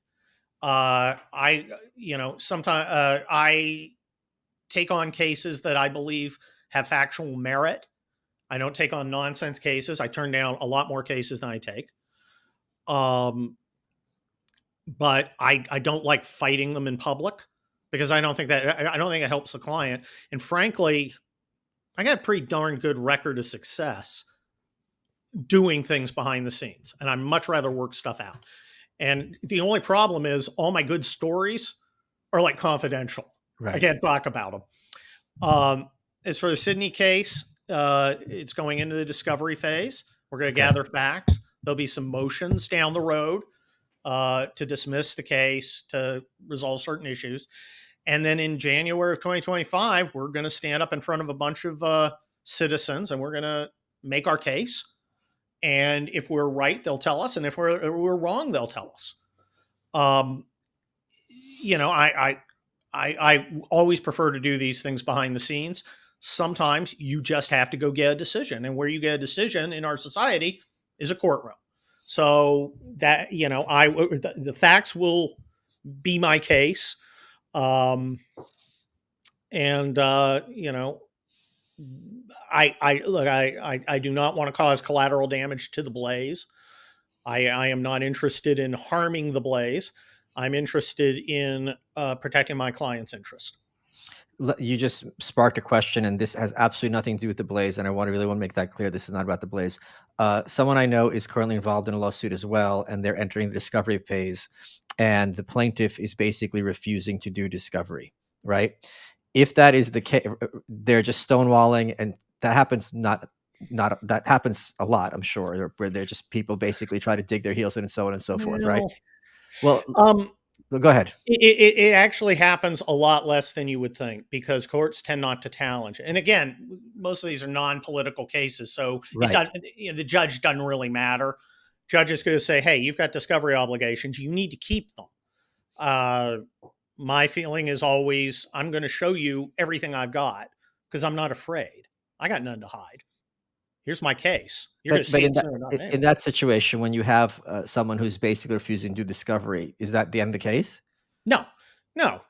Sometimes I take on cases that I believe have factual merit. I don't take on nonsense cases. I turn down a lot more cases than I take. But I don't like fighting them in public because I don't think it helps the client. And frankly, I got a pretty darn good record of success doing things behind the scenes, and I'd much rather work stuff out. And the only problem is all my good stories are like confidential. Right. I can't talk about them. As for the Sydney case, it's going into the discovery phase. We're going to gather facts. There'll be some motions down the road to dismiss the case, to resolve certain issues. And then in January of 2025, we're going to stand up in front of a bunch of citizens and we're going to make our case. And if we're right, they'll tell us. And if we're wrong, they'll tell us. I always prefer to do these things behind the scenes. Sometimes you just have to go get a decision. And where you get a decision in our society is a courtroom. So that, the facts will be my case. I do not want to cause collateral damage to the Blaze. I am not interested in harming the Blaze. I'm interested in protecting my client's interest. You just sparked a question, and this has absolutely nothing to do with the Blaze, and I really want to make that clear. This is not about the Blaze. Someone I know is currently involved in a lawsuit as well, and they're entering the discovery phase, and the plaintiff is basically refusing to do discovery, right? If that is the case, they're just stonewalling, and that happens that happens a lot, I'm sure, where they're just people basically try to dig their heels in and so on and so forth, right? Well, go ahead. It actually happens a lot less than you would think because courts tend not to challenge. And again, most of these are non-political cases, so the judge doesn't really matter. Judge is going to say, "Hey, you've got discovery obligations. You need to keep them." My feeling is always, I'm going to show you everything I've got because I'm not afraid. I got nothing to hide. Here's my case. You're going to see it in that situation, when you have someone who's basically refusing to do discovery, is that the end of the case? No.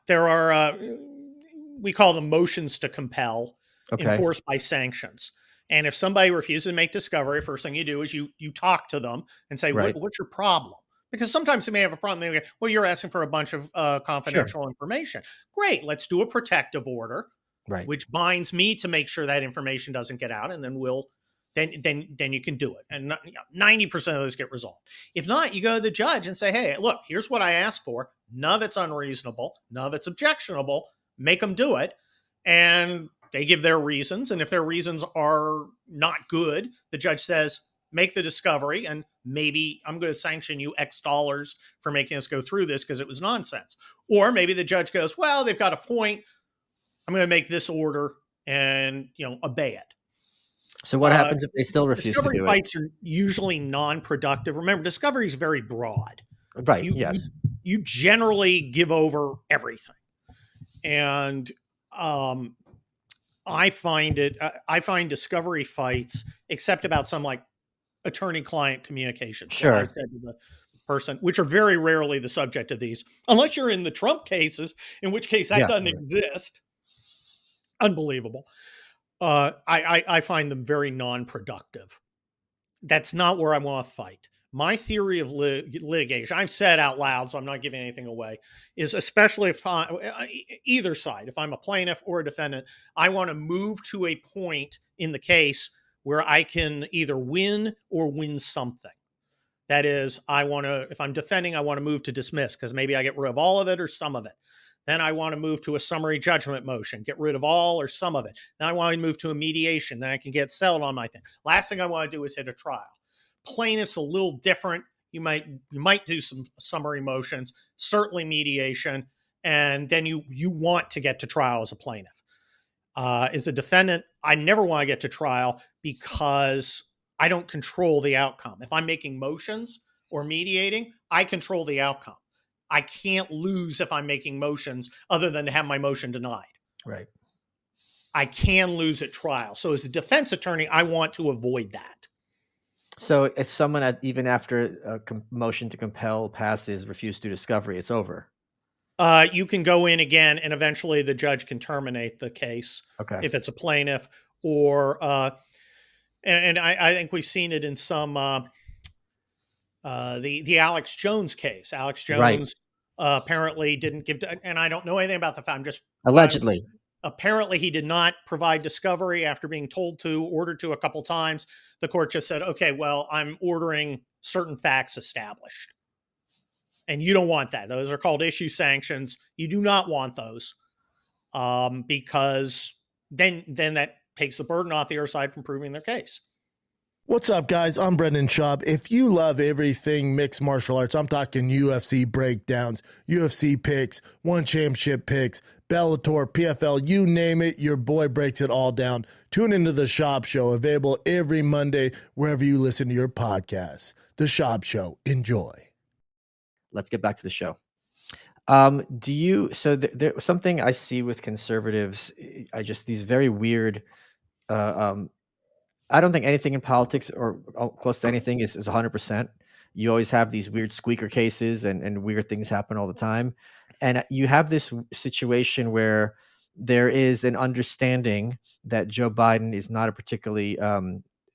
There are, we call them motions to compel, enforced by sanctions. And if somebody refuses to make discovery, first thing you do is you talk to them and say, what's your problem? Because sometimes they may have a problem. They go, well, you're asking for a bunch of confidential information. Great. Let's do a protective order, which binds me to make sure that information doesn't get out. And then then you can do it. And 90% of those get resolved. If not, you go to the judge and say, hey, look, here's what I asked for. None of it's unreasonable. None of it's objectionable. Make them do it. And they give their reasons. And if their reasons are not good, the judge says, make the discovery. And maybe I'm going to sanction you X dollars for making us go through this because it was nonsense. Or maybe the judge goes, well, they've got a point. I'm going to make this order and, obey it. So what happens if they still refuse to do it? Discovery fights are usually non-productive. Remember, discovery is very broad. Right, yes. You generally give over everything. And I find discovery fights, except about some like attorney-client communication. Sure. I said to the person, which are very rarely the subject of these, unless you're in the Trump cases, in which case that doesn't exist. Unbelievable. I find them very non-productive. That's not where I want to fight. My theory of litigation, I've said out loud, so I'm not giving anything away, is especially if either side, if I'm a plaintiff or a defendant, I want to move to a point in the case where I can either win or win something. That is, if I'm defending, I want to move to dismiss because maybe I get rid of all of it or some of it. Then I want to move to a summary judgment motion, get rid of all or some of it. Then I want to move to a mediation. Then I can get settled on my thing. Last thing I want to do is hit a trial. Plaintiff's a little different. You might do some summary motions, certainly mediation, and then you want to get to trial as a plaintiff. As a defendant, I never want to get to trial because I don't control the outcome. If I'm making motions or mediating, I control the outcome. I can't lose if I'm making motions other than to have my motion denied. Right. I can lose at trial. So as a defense attorney, I want to avoid that. So if someone, even after a motion to compel passes, refused to do discovery, it's over. You can go in again, and eventually the judge can terminate the case Okay. if it's a plaintiff, or and I think we've seen it in some the Alex Jones case. Alex Right. Jones apparently didn't give, and I don't know anything about the fact. I'm just Allegedly. apparently he did not provide discovery after being told to, ordered to a couple times. The court just said, okay, well, I'm ordering certain facts established. And you don't want that. Those are called issue sanctions. You do not want those because then that takes the burden off the other side from proving their case. What's up, guys? I'm Brendan Schaub. If you love everything mixed martial arts, I'm talking UFC breakdowns, UFC picks, one championship picks, Bellator, PFL, you name it, your boy breaks it all down. Tune into The Schaub Show, available every Monday wherever you listen to your podcasts. The Schaub Show. Enjoy. Let's get back to the show. There something I see with conservatives, these very weird, I don't think anything in politics or close to anything is 100%. You always have these weird squeaker cases and weird things happen all the time. And you have this situation where there is an understanding that Joe Biden is not a particularly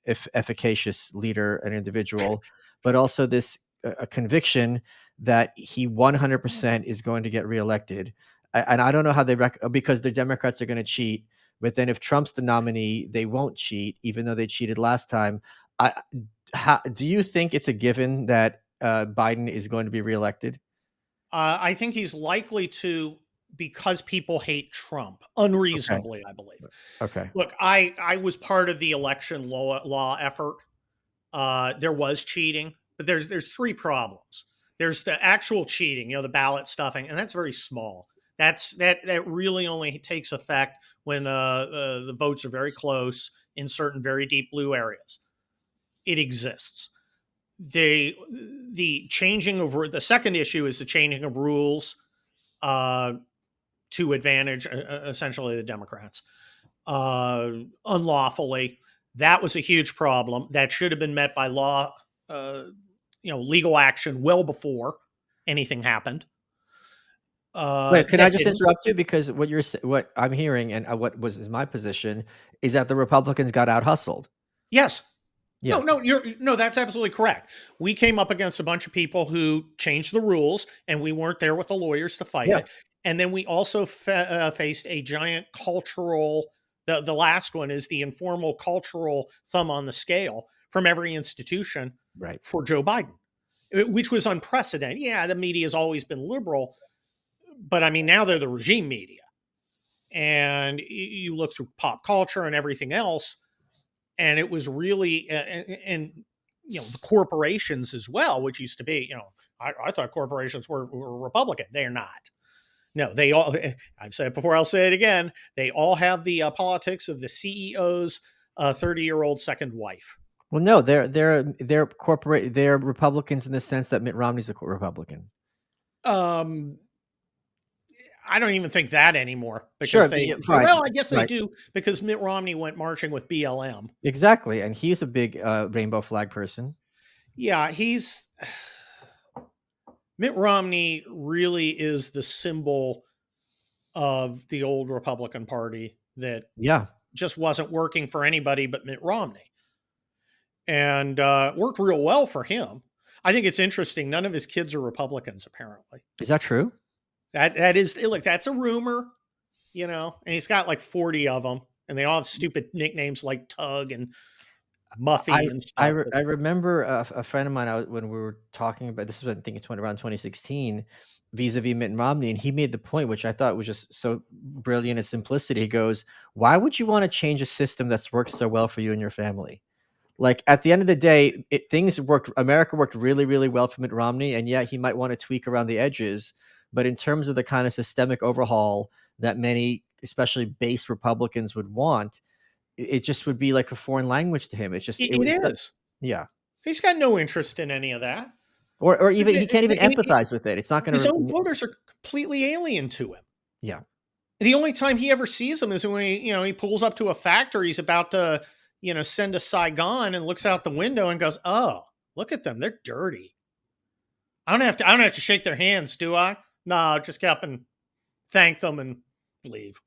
efficacious leader, an individual, but also this a conviction that he 100% is going to get reelected. And I don't know how because the Democrats are going to cheat. But then if Trump's the nominee, they won't cheat, even though they cheated last time. Do you think it's a given that Biden is going to be reelected? I think he's likely to, because people hate Trump Okay. unreasonably, I believe. Okay. Look, I was part of the election law effort. There was cheating, but there's three problems. There's the actual cheating, the ballot stuffing, and that's very small. That really only takes effect when the votes are very close in certain very deep blue areas. It exists. The changing of the second issue is the changing of rules to advantage essentially the Democrats unlawfully. That was a huge problem that should have been met by law, legal action well before anything happened. Wait, can I just didn't. interrupt you? Because what I'm hearing and is my position is that the Republicans got out hustled. Yes. Yeah. No, that's absolutely correct. We came up against a bunch of people who changed the rules, and we weren't there with the lawyers to fight Yeah. it. And then we also faced a giant cultural. The last one is the informal cultural thumb on the scale from every institution Right. for Joe Biden, which was unprecedented. Yeah, the media has always been liberal, but I mean, now they're the regime media. And you look through pop culture and everything else, and it was really, and the corporations as well, which used to be, I thought corporations were Republican. They're not. No, they all, I've said it before, I'll say it again. They all have the politics of the CEO's 30-year-old second wife. Well, no, they're corporate. They're Republicans in the sense that Mitt Romney's a Republican. I don't even think that anymore because Sure, well, I guess they right. do because Mitt Romney went marching with BLM. Exactly, and he's a big rainbow flag person. Yeah, Mitt Romney really is the symbol of the old Republican Party that just wasn't working for anybody but Mitt Romney, and worked real well for him. I think it's interesting. None of his kids are Republicans, apparently. Is that true? That is, look, that's a rumor, and he's got like 40 of them, and they all have stupid nicknames like Tug and Muffy and stuff. But I remember a friend of mine, when we were talking about this, was I think it's when around 2016, vis-a-vis Mitt Romney, and he made the point, which I thought was just so brilliant in simplicity. He goes, "Why would you want to change a system that's worked so well for you and your family?" Like, at the end of the day, things worked. America worked really, really well for Mitt Romney, and yeah, he might want to tweak around the edges, but in terms of the kind of systemic overhaul that many, especially base Republicans, would want, it just would be like a foreign language to him. It's just it it was is. yeah. He's got no interest in any of that. Or even he can't even empathize with it. It's not His gonna own voters are completely alien to him. yeah. The only time he ever sees them is when he pulls up to a factory. He's about to, send to Saigon and looks out the window and goes, "Oh, look at them. They're dirty. I don't have to shake their hands, do I? No, just get up and thank them and leave."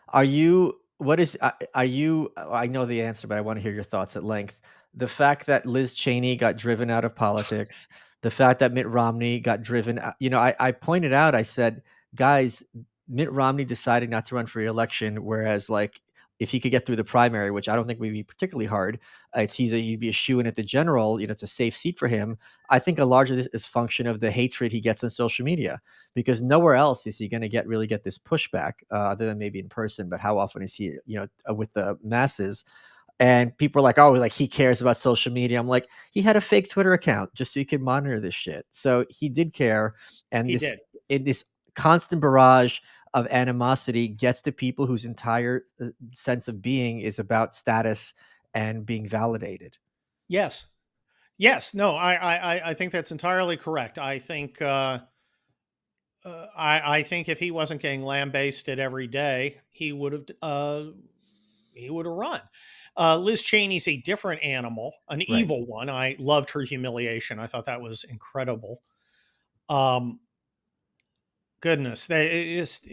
Are you what is are you I know the answer, but I wanna hear your thoughts at length. The fact that Liz Cheney got driven out of politics, the fact that Mitt Romney got driven ou I pointed out, I said, "Guys, Mitt Romney decided not to run for re-election, whereas, like, if he could get through the primary, which I don't think would be particularly hard, he'd be a shoo-in at the general, it's a safe seat for him." I think a large of this is function of the hatred he gets on social media, because nowhere else is he going to really get this pushback, other than maybe in person. But how often is he, with the masses? And people are like, "Oh, like he cares about social media." I'm like, he had a fake Twitter account just so you could monitor this shit. So he did care, and He did. this constant barrage of animosity gets to people whose entire sense of being is about status and being validated. Yes. Yes. No, I think that's entirely correct. I think if he wasn't getting lambasted every day, he would have run. Liz Cheney's a different animal, an Right. evil one. I loved her humiliation. I thought that was incredible. Um, Goodness, they just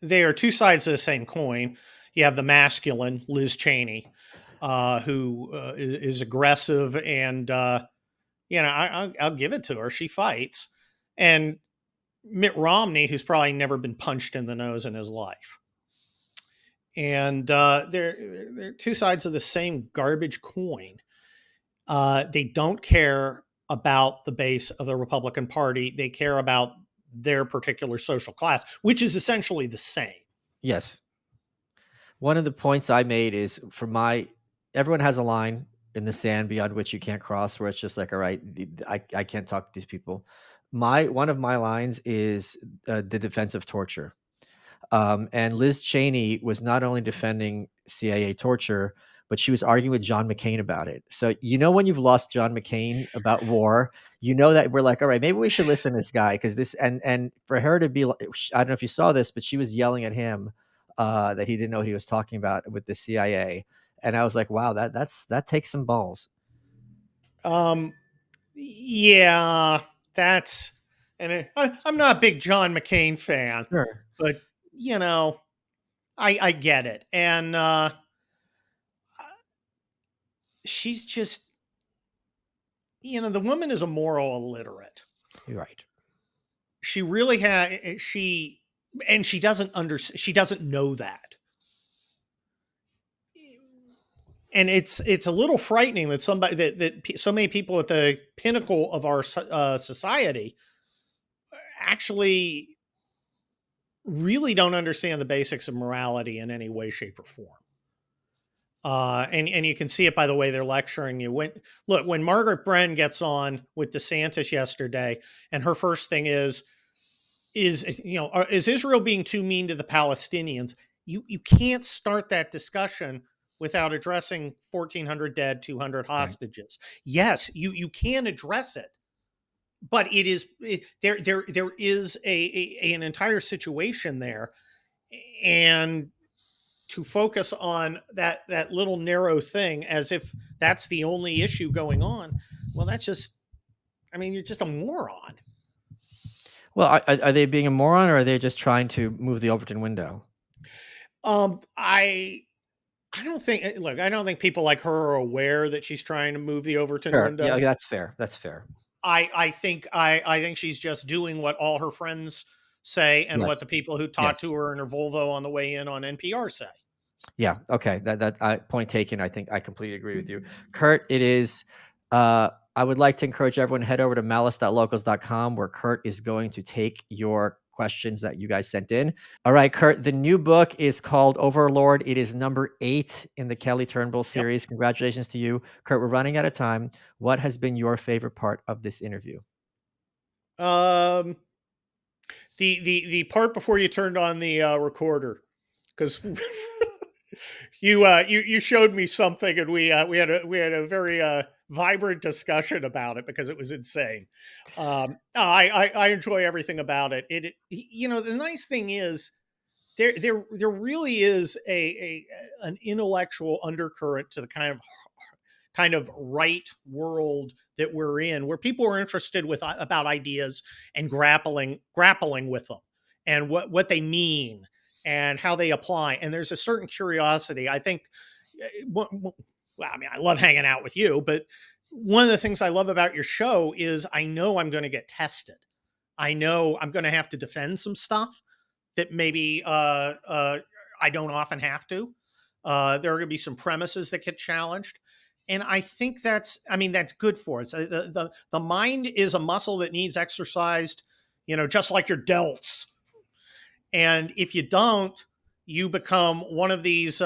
they are two sides of the same coin. You have the masculine Liz Cheney, who is aggressive, and I'll give it to her. She fights, and Mitt Romney, who's probably never been punched in the nose in his life. And they're two sides of the same garbage coin. They don't care about the base of the Republican Party. They care about their particular social class, which is essentially the same. Yes. One of the points I made is for my everyone has a line in the sand beyond which you can't cross, where it's just like, all right, I can't talk to these people. My one of my lines is the defense of torture. And Liz Cheney was not only defending CIA torture, but she was arguing with John McCain about it. So, when you've lost John McCain about war, that we're like, all right, maybe we should listen to this guy, because this and for her to be, I don't know if you saw this, but she was yelling at him that he didn't know what he was talking about with the CIA, and I was like, wow, that takes some balls. Um, yeah, that's I'm not a big John McCain fan, Sure, but you know, I get it, and she's just the woman is a moral illiterate. you're right. She really had she and she doesn't know that. And it's a little frightening that so many people at the pinnacle of our society actually really don't understand the basics of morality in any way, shape, or form. And you can see it by the way they're lecturing you. When Margaret Bren gets on with DeSantis yesterday, and her first thing is Israel being too mean to the Palestinians? You can't start that discussion without addressing 1,400 dead, 200 Right. hostages. Yes, you can address it, but there is an entire situation there, and to focus on that little narrow thing as if that's the only issue going on, well, that's just, I mean, you're just a moron. Well, are they being a moron, or are they just trying to move the Overton window? I don't think look, I don't think people like her are aware that she's trying to move the Overton Sure. Yeah, window. that's fair. That's fair. I think she's just doing what all her friends say and what Yes. the people who talk Yes. to her in her Volvo on the way in on NPR say. Yeah. Okay. Point taken. I think I completely agree with you, Kurt. It is. I would like to encourage everyone to head over to malice.locals.com where Kurt is going to take your questions that you guys sent in. All right, Kurt. The new book is called Overlord. It is number 8 in the Kelly Turnbull Yep. series. Congratulations to you, Kurt. We're running out of time. What has been your favorite part of this interview? Um, the part before you turned on the recorder, because you showed me something, and we had a very vibrant discussion about it because it was insane. I enjoy everything about it. The nice thing is there really is a an intellectual undercurrent to the kind of right world that we're in, where people are interested with about ideas and grappling with them and what they mean and how they apply. And there's a certain curiosity. I think. Well, I mean, I love hanging out with you, but one of the things I love about your show is I know I'm going to get tested. I know I'm going to have to defend some stuff that maybe I don't often have to. There are going to be some premises that get challenged, and I think that's good for us. The mind is a muscle that needs exercised, just like your delts. And if you don't, you become one of these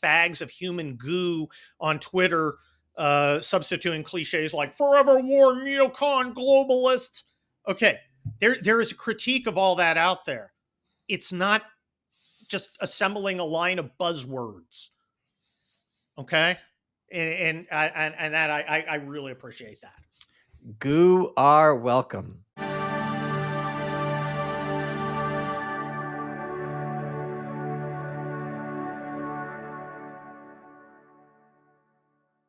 bags of human goo on Twitter, substituting cliches like "forever war neocon globalists." Okay, there is a critique of all that out there. It's not just assembling a line of buzzwords. Okay, and that I really appreciate that. Goo are welcome.